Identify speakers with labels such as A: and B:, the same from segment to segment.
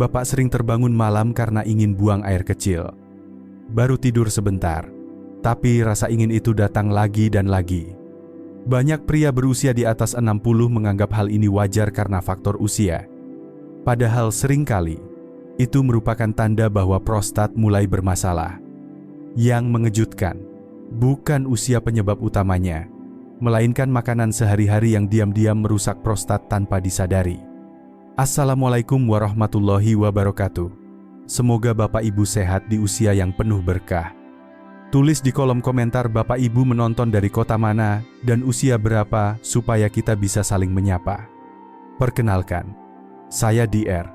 A: Bapak sering terbangun malam karena ingin buang air kecil. Baru tidur sebentar, tapi rasa ingin itu datang lagi dan lagi. Banyak pria berusia di atas 60 menganggap hal ini wajar karena faktor usia. Padahal seringkali, itu merupakan tanda bahwa prostat mulai bermasalah. Yang mengejutkan, bukan usia penyebab utamanya, melainkan makanan sehari-hari yang diam-diam merusak prostat tanpa disadari. Assalamualaikum warahmatullahi wabarakatuh. Semoga Bapak Ibu sehat di usia yang penuh berkah. Tulis di kolom komentar Bapak Ibu menonton dari kota mana dan usia berapa supaya kita bisa saling menyapa. Perkenalkan, saya Dr.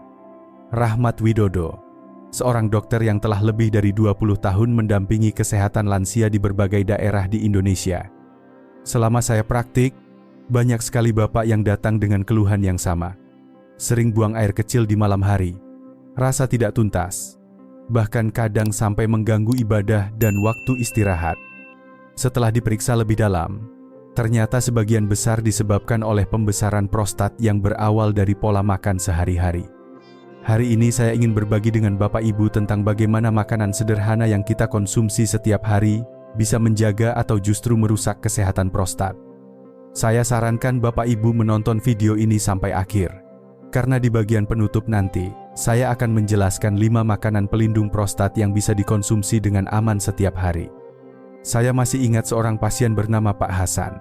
A: Rahmat Widodo, seorang dokter yang telah lebih dari 20 tahun mendampingi kesehatan lansia di berbagai daerah di Indonesia. Selama saya praktik, banyak sekali bapak yang datang dengan keluhan yang sama. Sering buang air kecil di malam hari, rasa tidak tuntas, bahkan kadang sampai mengganggu ibadah dan waktu istirahat. Setelah diperiksa lebih dalam, ternyata sebagian besar disebabkan oleh pembesaran prostat yang berawal dari pola makan sehari-hari. Hari ini saya ingin berbagi dengan Bapak Ibu tentang bagaimana makanan sederhana yang kita konsumsi setiap hari bisa menjaga atau justru merusak kesehatan prostat. Saya sarankan Bapak Ibu menonton video ini sampai akhir, karena di bagian penutup nanti, saya akan menjelaskan 5 makanan pelindung prostat yang bisa dikonsumsi dengan aman setiap hari. Saya masih ingat seorang pasien bernama Pak Hasan.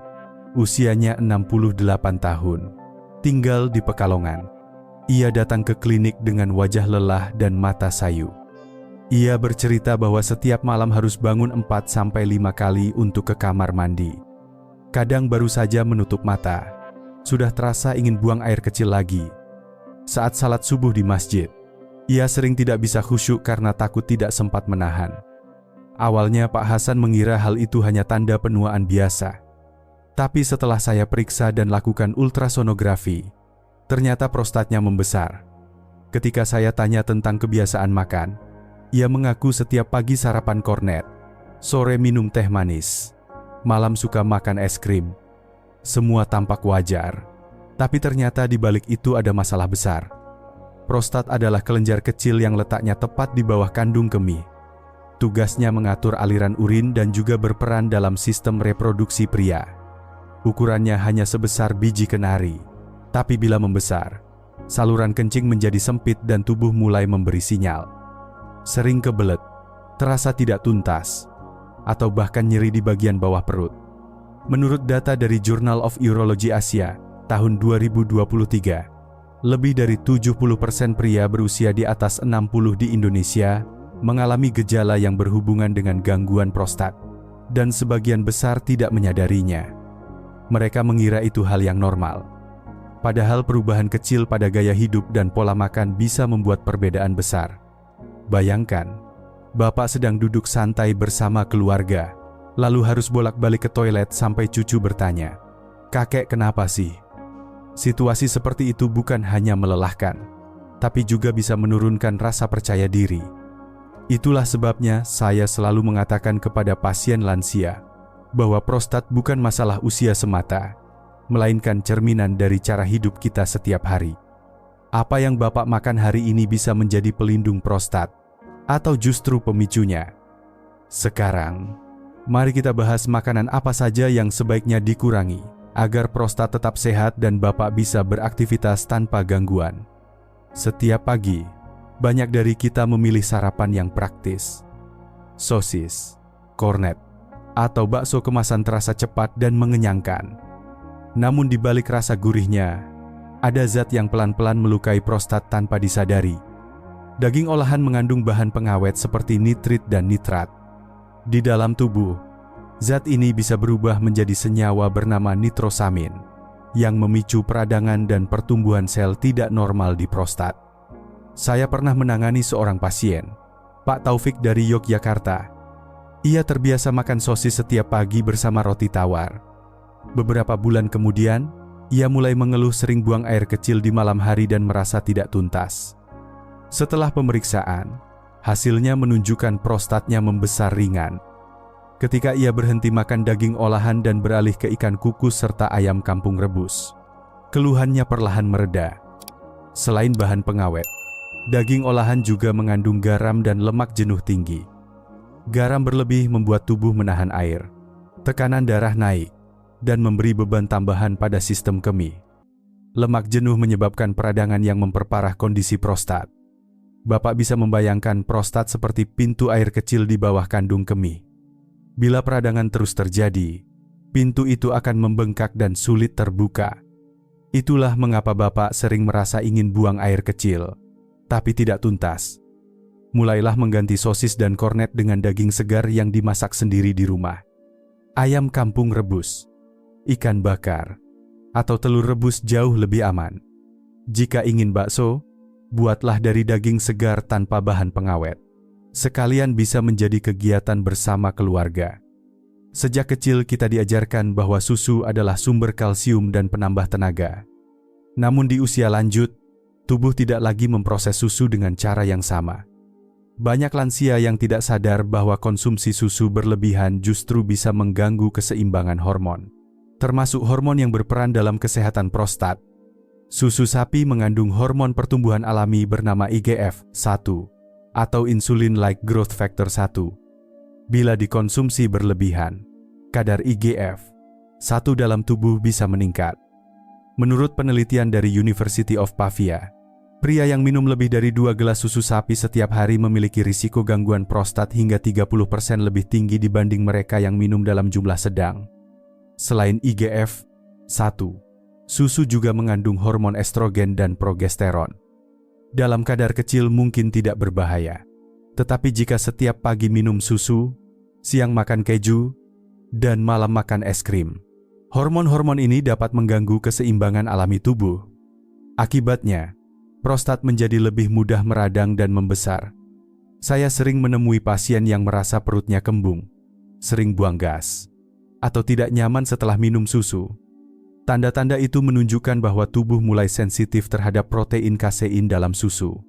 A: Usianya 68 tahun, tinggal di Pekalongan. Ia datang ke klinik dengan wajah lelah dan mata sayu. Ia bercerita bahwa setiap malam harus bangun 4-5 kali untuk ke kamar mandi. Kadang baru saja menutup mata, sudah terasa ingin buang air kecil lagi. Saat salat subuh di masjid, ia sering tidak bisa khusyuk karena takut tidak sempat menahan. Awalnya Pak Hasan mengira hal itu hanya tanda penuaan biasa. Tapi setelah saya periksa dan lakukan ultrasonografi, ternyata prostatnya membesar. Ketika saya tanya tentang kebiasaan makan, ia mengaku setiap pagi sarapan kornet, sore minum teh manis, malam suka makan es krim. Semua tampak wajar. Tapi ternyata di balik itu ada masalah besar. Prostat adalah kelenjar kecil yang letaknya tepat di bawah kandung kemih. Tugasnya mengatur aliran urin dan juga berperan dalam sistem reproduksi pria. Ukurannya hanya sebesar biji kenari. Tapi bila membesar, saluran kencing menjadi sempit dan tubuh mulai memberi sinyal. Sering kebelet, terasa tidak tuntas, atau bahkan nyeri di bagian bawah perut. Menurut data dari Journal of Urology Asia, tahun 2023, lebih dari 70% pria berusia di atas 60 di Indonesia mengalami gejala yang berhubungan dengan gangguan prostat, dan sebagian besar tidak menyadarinya. Mereka mengira itu hal yang normal. Padahal perubahan kecil pada gaya hidup dan pola makan bisa membuat perbedaan besar. Bayangkan, bapak sedang duduk santai bersama keluarga, lalu harus bolak-balik ke toilet sampai cucu bertanya, "Kakek kenapa sih?" Situasi seperti itu bukan hanya melelahkan, tapi juga bisa menurunkan rasa percaya diri. Itulah sebabnya saya selalu mengatakan kepada pasien lansia bahwa prostat bukan masalah usia semata, melainkan cerminan dari cara hidup kita setiap hari. Apa yang Bapak makan hari ini bisa menjadi pelindung prostat, atau justru pemicunya? Sekarang, mari kita bahas makanan apa saja yang sebaiknya dikurangi agar prostat tetap sehat dan Bapak bisa beraktivitas tanpa gangguan. Setiap pagi, banyak dari kita memilih sarapan yang praktis. Sosis, kornet, atau bakso kemasan terasa cepat dan mengenyangkan. Namun di balik rasa gurihnya, ada zat yang pelan-pelan melukai prostat tanpa disadari. Daging olahan mengandung bahan pengawet seperti nitrit dan nitrat. Di dalam tubuh, zat ini bisa berubah menjadi senyawa bernama nitrosamin yang memicu peradangan dan pertumbuhan sel tidak normal di prostat. Saya pernah menangani seorang pasien, Pak Taufik dari Yogyakarta. Ia terbiasa makan sosis setiap pagi bersama roti tawar. Beberapa bulan kemudian, ia mulai mengeluh sering buang air kecil di malam hari dan merasa tidak tuntas. Setelah pemeriksaan, hasilnya menunjukkan prostatnya membesar ringan. Ketika ia berhenti makan daging olahan dan beralih ke ikan kukus serta ayam kampung rebus, keluhannya perlahan mereda. Selain bahan pengawet, Daging olahan juga mengandung garam dan lemak jenuh tinggi. Garam berlebih membuat tubuh menahan air, tekanan darah naik, dan memberi beban tambahan pada sistem kemih. Lemak jenuh menyebabkan peradangan yang memperparah kondisi prostat. Bapak bisa membayangkan prostat seperti pintu air kecil di bawah kandung kemih. Bila peradangan terus terjadi, pintu itu akan membengkak dan sulit terbuka. Itulah mengapa Bapak sering merasa ingin buang air kecil, tapi tidak tuntas. Mulailah mengganti sosis dan kornet dengan daging segar yang dimasak sendiri di rumah. Ayam kampung rebus, ikan bakar, atau telur rebus jauh lebih aman. Jika ingin bakso, buatlah dari daging segar tanpa bahan pengawet. Sekalian bisa menjadi kegiatan bersama keluarga. Sejak kecil kita diajarkan bahwa susu adalah sumber kalsium dan penambah tenaga. Namun di usia lanjut, tubuh tidak lagi memproses susu dengan cara yang sama. Banyak lansia yang tidak sadar bahwa konsumsi susu berlebihan justru bisa mengganggu keseimbangan hormon, termasuk hormon yang berperan dalam kesehatan prostat. Susu sapi mengandung hormon pertumbuhan alami bernama IGF-1 atau Insulin-like Growth Factor 1. Bila dikonsumsi berlebihan, kadar IGF-1 dalam tubuh bisa meningkat. Menurut penelitian dari University of Pavia, pria yang minum lebih dari 2 gelas susu sapi setiap hari memiliki risiko gangguan prostat hingga 30% lebih tinggi dibanding mereka yang minum dalam jumlah sedang. Selain IGF-1, susu juga mengandung hormon estrogen dan progesteron. Dalam kadar kecil mungkin tidak berbahaya, tetapi jika setiap pagi minum susu, siang makan keju, dan malam makan es krim, hormon-hormon ini dapat mengganggu keseimbangan alami tubuh. Akibatnya, prostat menjadi lebih mudah meradang dan membesar. Saya sering menemui pasien yang merasa perutnya kembung, sering buang gas, atau tidak nyaman setelah minum susu. Tanda-tanda itu menunjukkan bahwa tubuh mulai sensitif terhadap protein kasein dalam susu.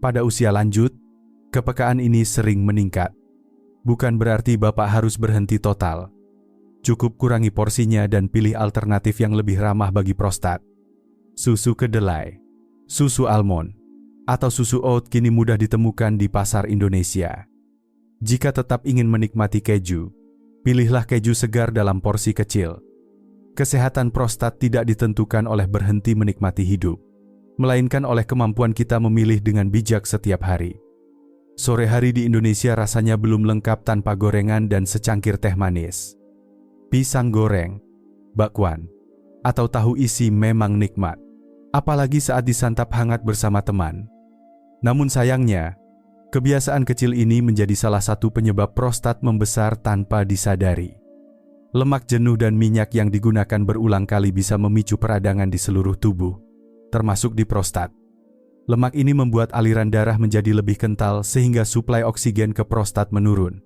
A: Pada usia lanjut, kepekaan ini sering meningkat. Bukan berarti Bapak harus berhenti total. Cukup kurangi porsinya dan pilih alternatif yang lebih ramah bagi prostat. Susu kedelai, susu almond, atau susu oat kini mudah ditemukan di pasar Indonesia. Jika tetap ingin menikmati keju, pilihlah keju segar dalam porsi kecil. Kesehatan prostat tidak ditentukan oleh berhenti menikmati hidup, melainkan oleh kemampuan kita memilih dengan bijak setiap hari. Sore hari di Indonesia rasanya belum lengkap tanpa gorengan dan secangkir teh manis. Pisang goreng, bakwan, atau tahu isi memang nikmat, apalagi saat disantap hangat bersama teman. Namun sayangnya, kebiasaan kecil ini menjadi salah satu penyebab prostat membesar tanpa disadari. Lemak jenuh dan minyak yang digunakan berulang kali bisa memicu peradangan di seluruh tubuh, termasuk di prostat. Lemak ini membuat aliran darah menjadi lebih kental sehingga suplai oksigen ke prostat menurun.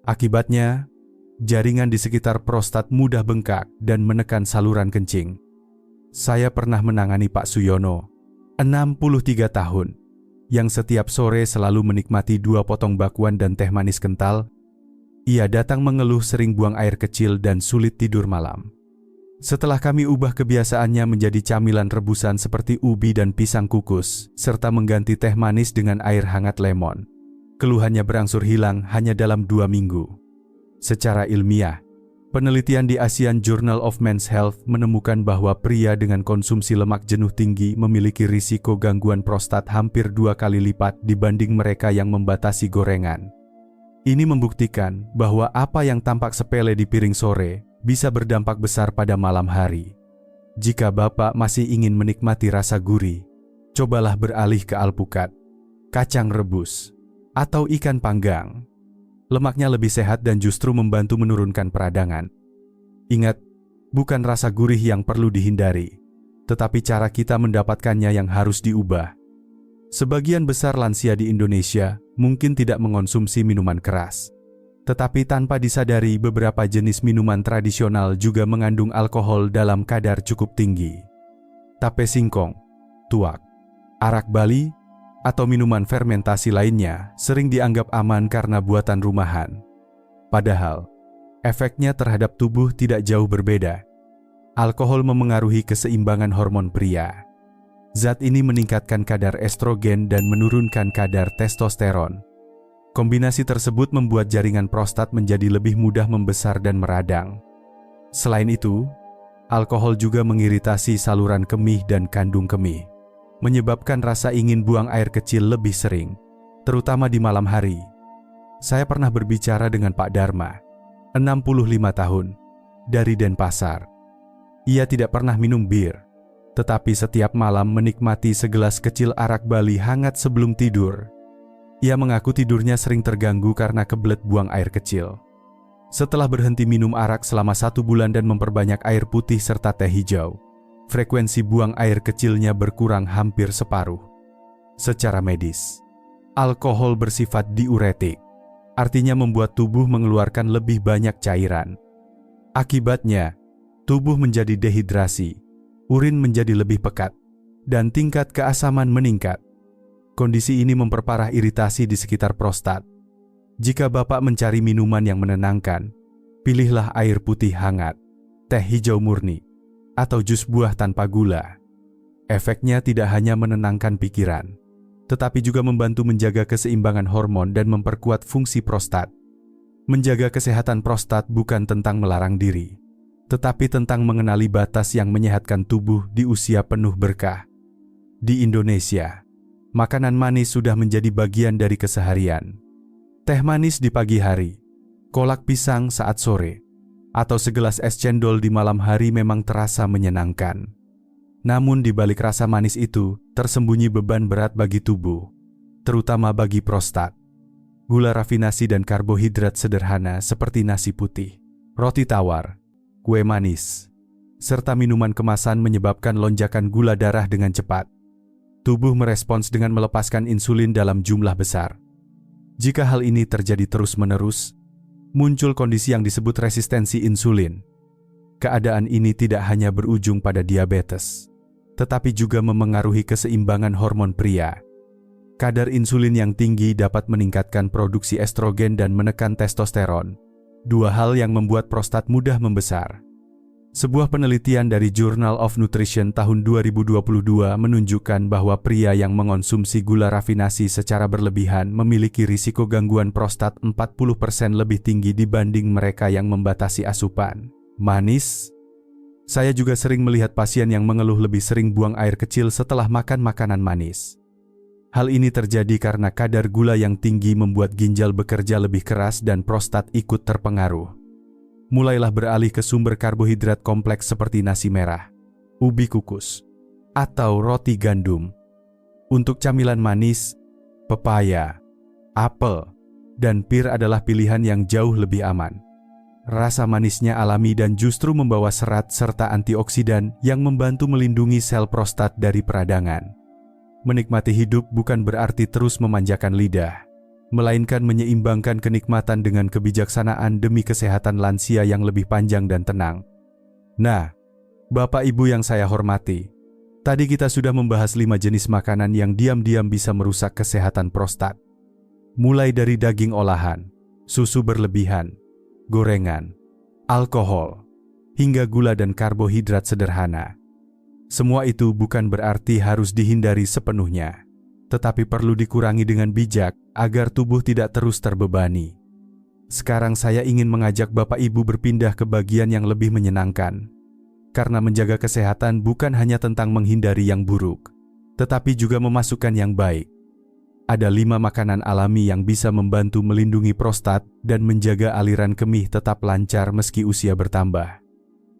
A: Akibatnya, jaringan di sekitar prostat mudah bengkak dan menekan saluran kencing. Saya pernah menangani Pak Suyono, 63 tahun, yang setiap sore selalu menikmati 2 potong bakwan dan teh manis kental. Ia datang mengeluh sering buang air kecil dan sulit tidur malam. Setelah kami ubah kebiasaannya menjadi camilan rebusan seperti ubi dan pisang kukus, serta mengganti teh manis dengan air hangat lemon, keluhannya berangsur hilang hanya dalam 2 minggu. Secara ilmiah, penelitian di Asian Journal of Men's Health menemukan bahwa pria dengan konsumsi lemak jenuh tinggi memiliki risiko gangguan prostat hampir 2 kali lipat dibanding mereka yang membatasi gorengan. Ini membuktikan bahwa apa yang tampak sepele di piring sore bisa berdampak besar pada malam hari. Jika Bapak masih ingin menikmati rasa gurih, cobalah beralih ke alpukat, kacang rebus, atau ikan panggang. Lemaknya lebih sehat dan justru membantu menurunkan peradangan. Ingat, bukan rasa gurih yang perlu dihindari, tetapi cara kita mendapatkannya yang harus diubah. Sebagian besar lansia di Indonesia mungkin tidak mengonsumsi minuman keras, tetapi tanpa disadari beberapa jenis minuman tradisional juga mengandung alkohol dalam kadar cukup tinggi. Tape singkong, tuak, arak Bali, atau minuman fermentasi lainnya sering dianggap aman karena buatan rumahan. Padahal, efeknya terhadap tubuh tidak jauh berbeda. Alkohol memengaruhi keseimbangan hormon pria. Zat ini meningkatkan kadar estrogen dan menurunkan kadar testosteron. Kombinasi tersebut membuat jaringan prostat menjadi lebih mudah membesar dan meradang. Selain itu, alkohol juga mengiritasi saluran kemih dan kandung kemih, menyebabkan rasa ingin buang air kecil lebih sering, terutama di malam hari. Saya pernah berbicara dengan Pak Dharma, 65 tahun, dari Denpasar. Ia tidak pernah minum bir, tetapi setiap malam menikmati segelas kecil arak Bali hangat sebelum tidur. Ia mengaku tidurnya sering terganggu karena kebelet buang air kecil. Setelah berhenti minum arak selama 1 bulan dan memperbanyak air putih serta teh hijau, frekuensi buang air kecilnya berkurang hampir separuh. Secara medis, alkohol bersifat diuretik, artinya membuat tubuh mengeluarkan lebih banyak cairan. Akibatnya, tubuh menjadi dehidrasi, urin menjadi lebih pekat, dan tingkat keasaman meningkat. Kondisi ini memperparah iritasi di sekitar prostat. Jika Bapak mencari minuman yang menenangkan, pilihlah air putih hangat, teh hijau murni, atau jus buah tanpa gula. Efeknya tidak hanya menenangkan pikiran, tetapi juga membantu menjaga keseimbangan hormon dan memperkuat fungsi prostat. Menjaga kesehatan prostat bukan tentang melarang diri, tetapi tentang mengenali batas yang menyehatkan tubuh di usia penuh berkah. Di Indonesia, makanan manis sudah menjadi bagian dari keseharian. Teh manis di pagi hari, kolak pisang saat sore, atau segelas es cendol di malam hari memang terasa menyenangkan. Namun di balik rasa manis itu, tersembunyi beban berat bagi tubuh, terutama bagi prostat. Gula rafinasi dan karbohidrat sederhana seperti nasi putih, roti tawar, kue manis, serta minuman kemasan menyebabkan lonjakan gula darah dengan cepat. Tubuh merespons dengan melepaskan insulin dalam jumlah besar. Jika hal ini terjadi terus-menerus, muncul kondisi yang disebut resistensi insulin. Keadaan ini tidak hanya berujung pada diabetes, tetapi juga memengaruhi keseimbangan hormon pria. Kadar insulin yang tinggi dapat meningkatkan produksi estrogen dan menekan testosteron, dua hal yang membuat prostat mudah membesar. Sebuah penelitian dari Journal of Nutrition tahun 2022 menunjukkan bahwa pria yang mengonsumsi gula rafinasi secara berlebihan memiliki risiko gangguan prostat 40% lebih tinggi dibanding mereka yang membatasi asupan manis. Saya juga sering melihat pasien yang mengeluh lebih sering buang air kecil setelah makan makanan manis. Hal ini terjadi karena kadar gula yang tinggi membuat ginjal bekerja lebih keras dan prostat ikut terpengaruh. Mulailah beralih ke sumber karbohidrat kompleks seperti nasi merah, ubi kukus, atau roti gandum. Untuk camilan manis, pepaya, apel, dan pir adalah pilihan yang jauh lebih aman. Rasa manisnya alami dan justru membawa serat serta antioksidan yang membantu melindungi sel prostat dari peradangan. Menikmati hidup bukan berarti terus memanjakan lidah, melainkan menyeimbangkan kenikmatan dengan kebijaksanaan demi kesehatan lansia yang lebih panjang dan tenang. Nah, Bapak Ibu yang saya hormati, tadi kita sudah membahas 5 jenis makanan yang diam-diam bisa merusak kesehatan prostat. Mulai dari daging olahan, susu berlebihan, gorengan, alkohol, hingga gula dan karbohidrat sederhana. Semua itu bukan berarti harus dihindari sepenuhnya, tetapi perlu dikurangi dengan bijak agar tubuh tidak terus terbebani. Sekarang saya ingin mengajak Bapak Ibu berpindah ke bagian yang lebih menyenangkan. Karena menjaga kesehatan bukan hanya tentang menghindari yang buruk, tetapi juga memasukkan yang baik. Ada 5 makanan alami yang bisa membantu melindungi prostat dan menjaga aliran kemih tetap lancar meski usia bertambah.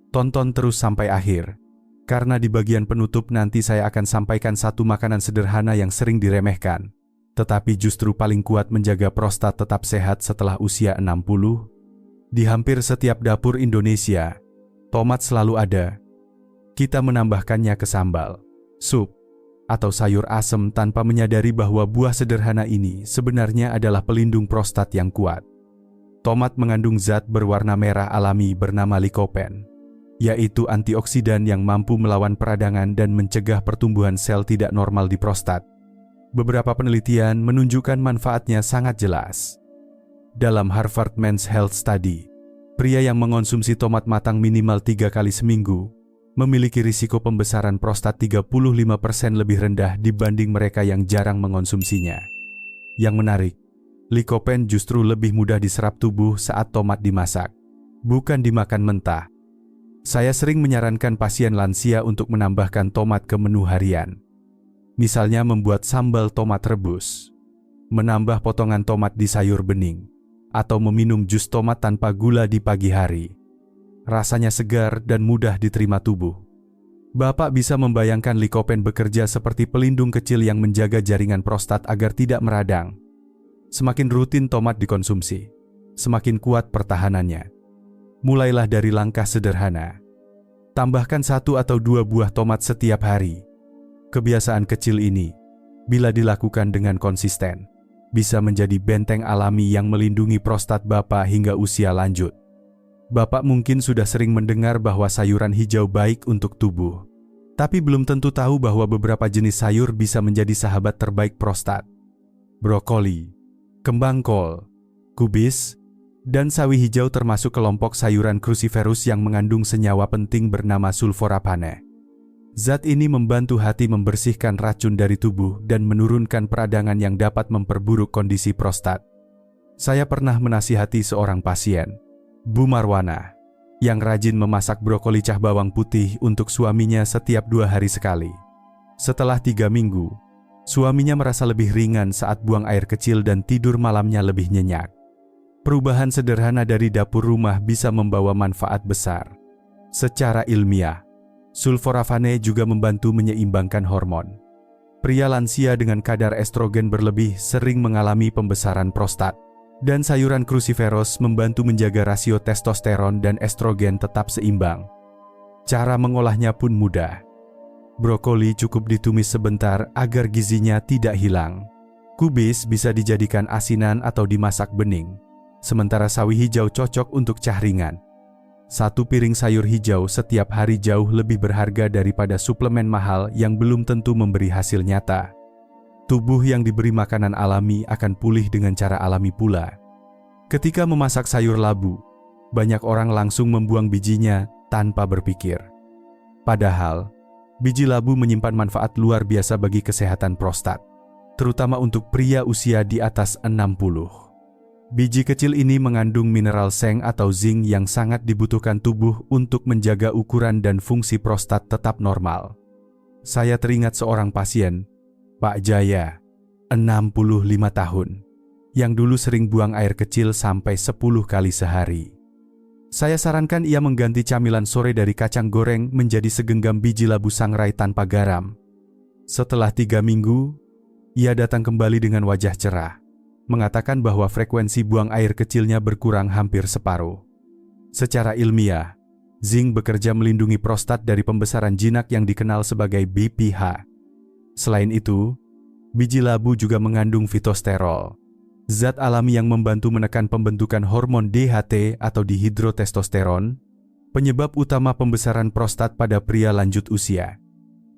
A: Tonton terus sampai akhir, karena di bagian penutup nanti saya akan sampaikan 1 makanan sederhana yang sering diremehkan, tetapi justru paling kuat menjaga prostat tetap sehat setelah usia 60. Di hampir setiap dapur Indonesia, tomat selalu ada. Kita menambahkannya ke sambal, sup, atau sayur asem tanpa menyadari bahwa buah sederhana ini sebenarnya adalah pelindung prostat yang kuat. Tomat mengandung zat berwarna merah alami bernama lycopene, yaitu antioksidan yang mampu melawan peradangan dan mencegah pertumbuhan sel tidak normal di prostat. Beberapa penelitian menunjukkan manfaatnya sangat jelas. Dalam Harvard Men's Health Study, pria yang mengonsumsi tomat matang minimal 3 kali seminggu memiliki risiko pembesaran prostat 35% lebih rendah dibanding mereka yang jarang mengonsumsinya. Yang menarik, lycopene justru lebih mudah diserap tubuh saat tomat dimasak, bukan dimakan mentah. Saya sering menyarankan pasien lansia untuk menambahkan tomat ke menu harian. Misalnya membuat sambal tomat rebus, menambah potongan tomat di sayur bening, atau meminum jus tomat tanpa gula di pagi hari. Rasanya segar dan mudah diterima tubuh. Bapak bisa membayangkan lycopene bekerja seperti pelindung kecil yang menjaga jaringan prostat agar tidak meradang. Semakin rutin tomat dikonsumsi, semakin kuat pertahanannya. Mulailah dari langkah sederhana. Tambahkan 1 atau 2 buah tomat setiap hari. Kebiasaan kecil ini, bila dilakukan dengan konsisten, bisa menjadi benteng alami yang melindungi prostat Bapak hingga usia lanjut. Bapak mungkin sudah sering mendengar bahwa sayuran hijau baik untuk tubuh, tapi belum tentu tahu bahwa beberapa jenis sayur bisa menjadi sahabat terbaik prostat. Brokoli, kembang kol, kubis, dan sawi hijau termasuk kelompok sayuran cruciferous yang mengandung senyawa penting bernama sulforapane. Zat ini membantu hati membersihkan racun dari tubuh dan menurunkan peradangan yang dapat memperburuk kondisi prostat. Saya pernah menasihati seorang pasien, Bu Marwana, yang rajin memasak brokoli cah bawang putih untuk suaminya setiap 2 hari sekali. Setelah 3 minggu, suaminya merasa lebih ringan saat buang air kecil dan tidur malamnya lebih nyenyak. Perubahan sederhana dari dapur rumah bisa membawa manfaat besar. Secara ilmiah, sulforapane juga membantu menyeimbangkan hormon. Pria lansia dengan kadar estrogen berlebih sering mengalami pembesaran prostat, dan sayuran cruciferous membantu menjaga rasio testosteron dan estrogen tetap seimbang. Cara mengolahnya pun mudah. Brokoli cukup ditumis sebentar agar gizinya tidak hilang. Kubis bisa dijadikan asinan atau dimasak bening, sementara sawi hijau cocok untuk cah ringan. 1 piring sayur hijau setiap hari jauh lebih berharga daripada suplemen mahal yang belum tentu memberi hasil nyata. Tubuh yang diberi makanan alami akan pulih dengan cara alami pula. Ketika memasak sayur labu, banyak orang langsung membuang bijinya tanpa berpikir. Padahal, biji labu menyimpan manfaat luar biasa bagi kesehatan prostat, terutama untuk pria usia di atas 60. Biji kecil ini mengandung mineral seng atau zinc yang sangat dibutuhkan tubuh untuk menjaga ukuran dan fungsi prostat tetap normal. Saya teringat seorang pasien, Pak Jaya, 65 tahun, yang dulu sering buang air kecil sampai 10 kali sehari. Saya sarankan ia mengganti camilan sore dari kacang goreng menjadi segenggam biji labu sangrai tanpa garam. Setelah 3 minggu, ia datang kembali dengan wajah cerah, mengatakan bahwa frekuensi buang air kecilnya berkurang hampir separuh. Secara ilmiah, zinc bekerja melindungi prostat dari pembesaran jinak yang dikenal sebagai BPH. Selain itu, biji labu juga mengandung fitosterol, zat alami yang membantu menekan pembentukan hormon DHT atau dihidrotestosteron, penyebab utama pembesaran prostat pada pria lanjut usia.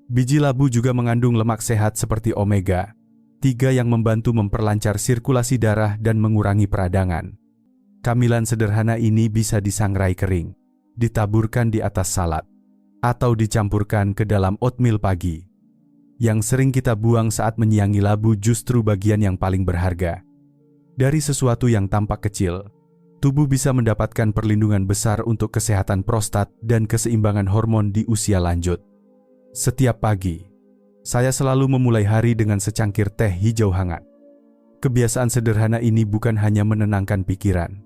A: Biji labu juga mengandung lemak sehat seperti omega-3 yang membantu memperlancar sirkulasi darah dan mengurangi peradangan. Camilan sederhana ini bisa disangrai kering, ditaburkan di atas salad, atau dicampurkan ke dalam oatmeal pagi. Yang sering kita buang saat menyiangi labu justru bagian yang paling berharga. Dari sesuatu yang tampak kecil, tubuh bisa mendapatkan perlindungan besar untuk kesehatan prostat dan keseimbangan hormon di usia lanjut. Setiap pagi, saya selalu memulai hari dengan secangkir teh hijau hangat. Kebiasaan sederhana ini bukan hanya menenangkan pikiran,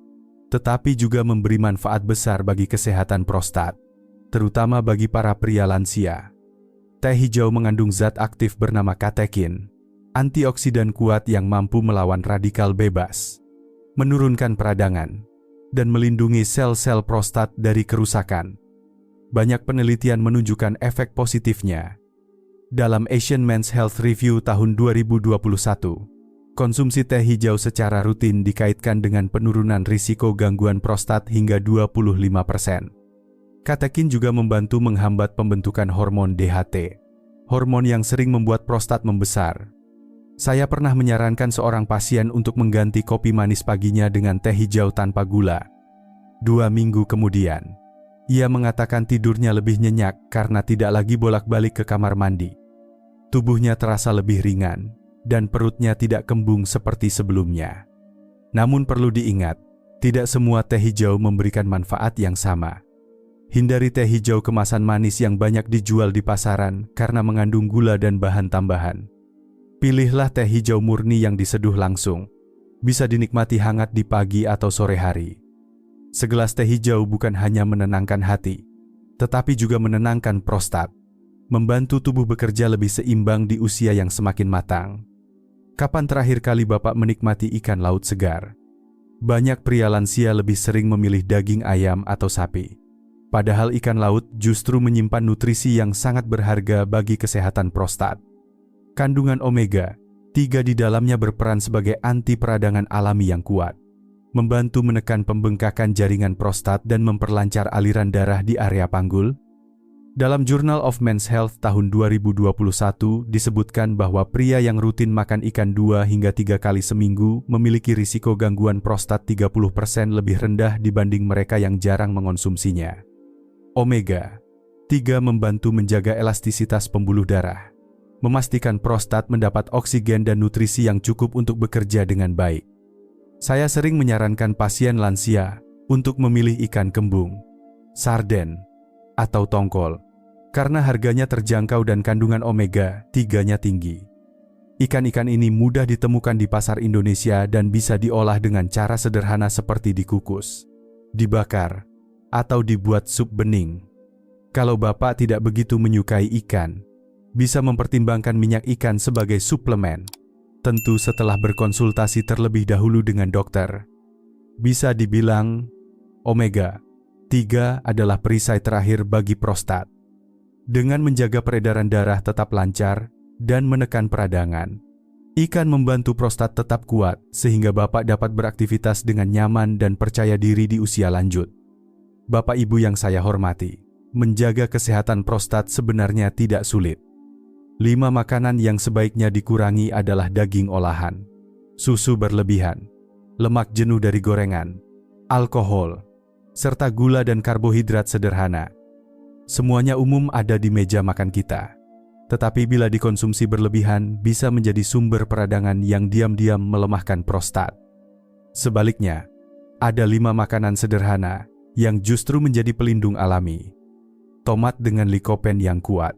A: tetapi juga memberi manfaat besar bagi kesehatan prostat, terutama bagi para pria lansia. Teh hijau mengandung zat aktif bernama katekin, antioksidan kuat yang mampu melawan radikal bebas, menurunkan peradangan, dan melindungi sel-sel prostat dari kerusakan. Banyak penelitian menunjukkan efek positifnya. Dalam Asian Men's Health Review tahun 2021, konsumsi teh hijau secara rutin dikaitkan dengan penurunan risiko gangguan prostat hingga 25%. Katekin juga membantu menghambat pembentukan hormon DHT, hormon yang sering membuat prostat membesar. Saya pernah menyarankan seorang pasien untuk mengganti kopi manis paginya dengan teh hijau tanpa gula. 2 minggu kemudian, Ia mengatakan tidurnya lebih nyenyak karena tidak lagi bolak-balik ke kamar mandi. Tubuhnya terasa lebih ringan, dan perutnya tidak kembung seperti sebelumnya. Namun perlu diingat, tidak semua teh hijau memberikan manfaat yang sama. Hindari teh hijau kemasan manis yang banyak dijual di pasaran karena mengandung gula dan bahan tambahan. Pilihlah teh hijau murni yang diseduh langsung. Bisa dinikmati hangat di pagi atau sore hari. Segelas teh hijau bukan hanya menenangkan hati, tetapi juga menenangkan prostat, membantu tubuh bekerja lebih seimbang di usia yang semakin matang. Kapan terakhir kali Bapak menikmati ikan laut segar? Banyak pria lansia lebih sering memilih daging ayam atau sapi. Padahal ikan laut justru menyimpan nutrisi yang sangat berharga bagi kesehatan prostat. Kandungan omega 3 di dalamnya berperan sebagai anti peradangan alami yang kuat, membantu menekan pembengkakan jaringan prostat dan memperlancar aliran darah di area panggul. Dalam Journal of Men's Health tahun 2021 disebutkan bahwa pria yang rutin makan ikan 2 hingga 3 kali seminggu memiliki risiko gangguan prostat 30% lebih rendah dibanding mereka yang jarang mengonsumsinya. Omega 3 membantu menjaga elastisitas pembuluh darah, memastikan prostat mendapat oksigen dan nutrisi yang cukup untuk bekerja dengan baik. Saya sering menyarankan pasien lansia untuk memilih ikan kembung, sarden, atau tongkol, karena harganya terjangkau dan kandungan omega 3-nya tinggi. Ikan-ikan ini mudah ditemukan di pasar Indonesia dan bisa diolah dengan cara sederhana seperti dikukus, dibakar, atau dibuat sup bening. Kalau Bapak tidak begitu menyukai ikan, bisa mempertimbangkan minyak ikan sebagai suplemen. Tentu setelah berkonsultasi terlebih dahulu dengan dokter. Bisa dibilang, omega 3 adalah perisai terakhir bagi prostat. Dengan menjaga peredaran darah tetap lancar dan menekan peradangan, ikan membantu prostat tetap kuat sehingga Bapak dapat beraktivitas dengan nyaman dan percaya diri di usia lanjut. Bapak Ibu yang saya hormati, menjaga kesehatan prostat sebenarnya tidak sulit. 5 makanan yang sebaiknya dikurangi adalah daging olahan, susu berlebihan, lemak jenuh dari gorengan, alkohol, serta gula dan karbohidrat sederhana. Semuanya umum ada di meja makan kita. Tetapi bila dikonsumsi berlebihan bisa menjadi sumber peradangan yang diam-diam melemahkan prostat. Sebaliknya, ada 5 makanan sederhana yang justru menjadi pelindung alami. Tomat dengan likopen yang kuat,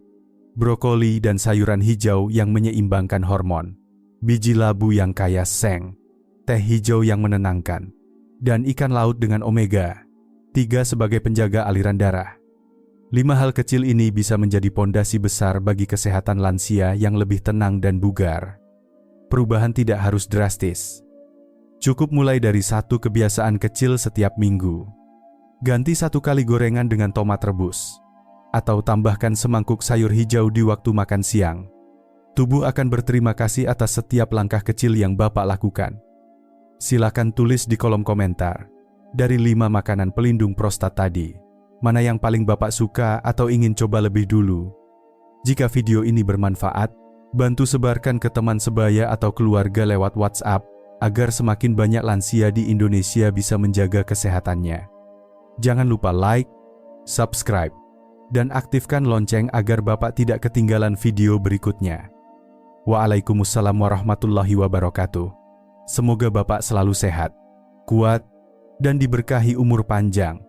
A: brokoli dan sayuran hijau yang menyeimbangkan hormon, biji labu yang kaya seng, teh hijau yang menenangkan, dan ikan laut dengan omega 3 sebagai penjaga aliran darah. 5 hal kecil ini bisa menjadi pondasi besar bagi kesehatan lansia yang lebih tenang dan bugar. Perubahan tidak harus drastis. Cukup mulai dari 1 kebiasaan kecil setiap minggu. Ganti 1 kali gorengan dengan tomat rebus, atau tambahkan semangkuk sayur hijau di waktu makan siang. Tubuh akan berterima kasih atas setiap langkah kecil yang Bapak lakukan. Silakan tulis di kolom komentar, dari 5 makanan pelindung prostat tadi, mana yang paling Bapak suka atau ingin coba lebih dulu. Jika video ini bermanfaat, bantu sebarkan ke teman sebaya atau keluarga lewat WhatsApp, agar semakin banyak lansia di Indonesia bisa menjaga kesehatannya. Jangan lupa like, subscribe, dan aktifkan lonceng agar Bapak tidak ketinggalan video berikutnya. Waalaikumsalam warahmatullahi wabarakatuh. Semoga Bapak selalu sehat, kuat, dan diberkahi umur panjang.